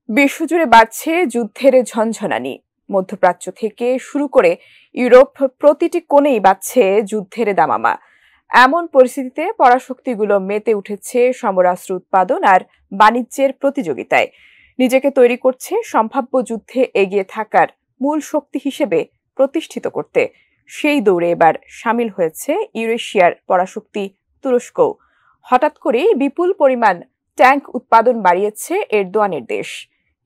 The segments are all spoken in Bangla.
বিশ্বজুড়ে বাড়ছে যুদ্ধের ঝনঝনানি। মধ্যপ্রাচ্য থেকে শুরু করে ইউরোপ প্রতিটি কোণেই বাড়ছে যুদ্ধের দামামা। এমন পরিস্থিতিতে পরাশক্তিগুলো মেতে উঠেছে সমরাস্ত্র উৎপাদন আর বাণিজ্যের প্রতিযোগিতায়। নিজেকে তৈরি করছে সম্ভাব্য যুদ্ধে এগিয়ে থাকার মূল শক্তি হিসেবে প্রতিষ্ঠিত করতে। সেই দৌড়ে এবার সামিল হয়েছে ইউরেশিয়ার পরাশক্তি তুরস্ক। হঠাৎ করেই বিপুল পরিমাণ ট্যাঙ্ক উৎপাদন বাড়িয়েছে এরদোয়ানের দেশ।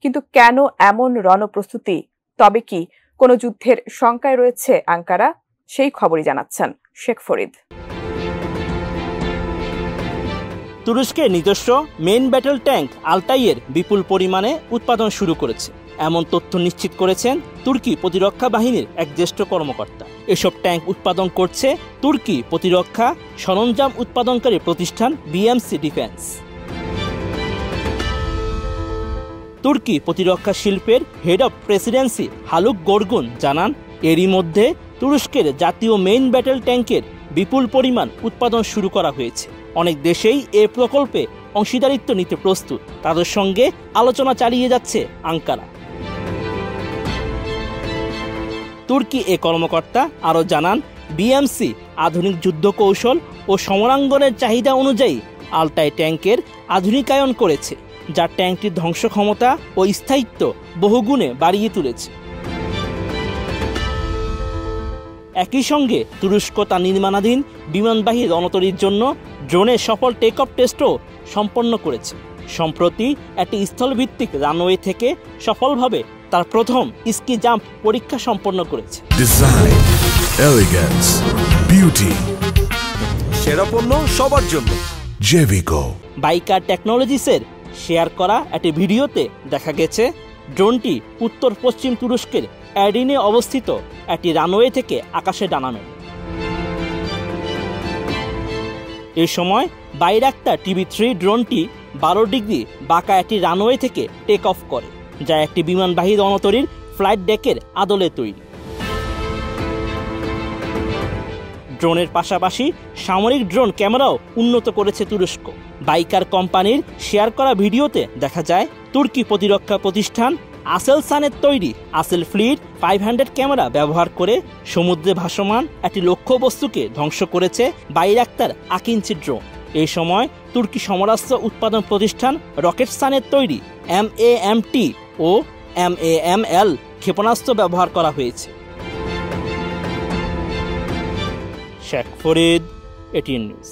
কিন্তু কেন এমন রণপ্রস্তুতি? তবে কি কোনো যুদ্ধের শঙ্কায় রয়েছে আঙ্কারা? সেই খবরই জানাচ্ছেন শেখ ফরিদ। তুরস্কের নিজস্ব মেইন ব্যাটল ট্যাঙ্ক আলতাইয়ের বিপুল পরিমাণে উৎপাদন শুরু করেছে, এমন তথ্য নিশ্চিত করেছেন তুর্কি প্রতিরক্ষা বাহিনীর এক জ্যেষ্ঠ কর্মকর্তা। এসব ট্যাঙ্ক উৎপাদন করছে তুর্কি প্রতিরক্ষা সরঞ্জাম উৎপাদনকারী প্রতিষ্ঠান বিএমসি ডিফেন্স। তুর্কি প্রতিরক্ষা শিল্পের হেড অব প্রেসিডেন্সি হালুক গোরগুন জানান, এরই মধ্যে তুরস্কের জাতীয় মেইন ব্যাটল ট্যাঙ্কের বিপুল পরিমাণ উৎপাদন শুরু করা হয়েছে। অনেক দেশেই এ প্রকল্পে অংশীদারিত্ব নিতে প্রস্তুত। তাদের সঙ্গে আলোচনা চালিয়ে যাচ্ছে আঙ্কারা। তুর্কি এ কর্মকর্তা আরও জানান, বিএমসি আধুনিক যুদ্ধ কৌশল ও সমরাঙ্গনের চাহিদা অনুযায়ী আলতাই ট্যাঙ্কের আধুনিকায়ন করেছে, যা ট্যাঙ্কটির ধ্বংস ক্ষমতা ও স্থায়িত্ব বহুগুণে বাড়িয়ে তুলেছে। একই সঙ্গে তুরস্ক তার নির্মাণাধীন বিমানবাহী রণতরীর জন্য ড্রোনের সফল টেক অফ টেস্টও সম্পন্ন করেছে। সম্প্রতি একটি স্থলভিত্তিক রানওয়ে থেকে সফলভাবে তার প্রথম স্কি জাম্প পরীক্ষা সম্পন্ন করেছে। ডিজাইন, এলিগেন্স, বিউটি, সেরা পণ্য সবার জন্য জেভিকো। বাইকার টেকনোলজিসের শেয়ার করা একটি ভিডিওতে দেখা গেছে ড্রোনটি উত্তর পশ্চিম তুরস্কের অ্যাডিনে অবস্থিত একটি রানওয়ে থেকে আকাশে ডানা মেলে। এ সময় বাইরাক্তার TB3 ড্রোনটি 12 ডিগ্রি বাঁকা একটি রানওয়ে থেকে টেক অফ করে, যা একটি বিমানবাহী রণতরীর ফ্লাইট ডেকের আদলে তৈরি। ড্রোনের পাশাপাশি সামরিক ড্রোন ক্যামেরাও উন্নত করেছে তুরস্ক। বাইকার কোম্পানির শেয়ার করা ভিডিওতে দেখা যায় তুর্কি প্রতিরক্ষা প্রতিষ্ঠান আসেলসানের তৈরি আসেল ফ্লিট 500 ক্যামেরা ব্যবহার করে সমুদ্রে ভাসমান একটি লক্ষ্যবস্তুকে ধ্বংস করেছে বাইরাক্তার আকিঞ্চি ড্রোন। এই সময় তুর্কি সমরাস্ত্র উৎপাদন প্রতিষ্ঠান রকেটসানের তৈরি MAMT ও MAML ক্ষেপণাস্ত্র ব্যবহার করা হয়েছে। Sheikh Farid, ATN news.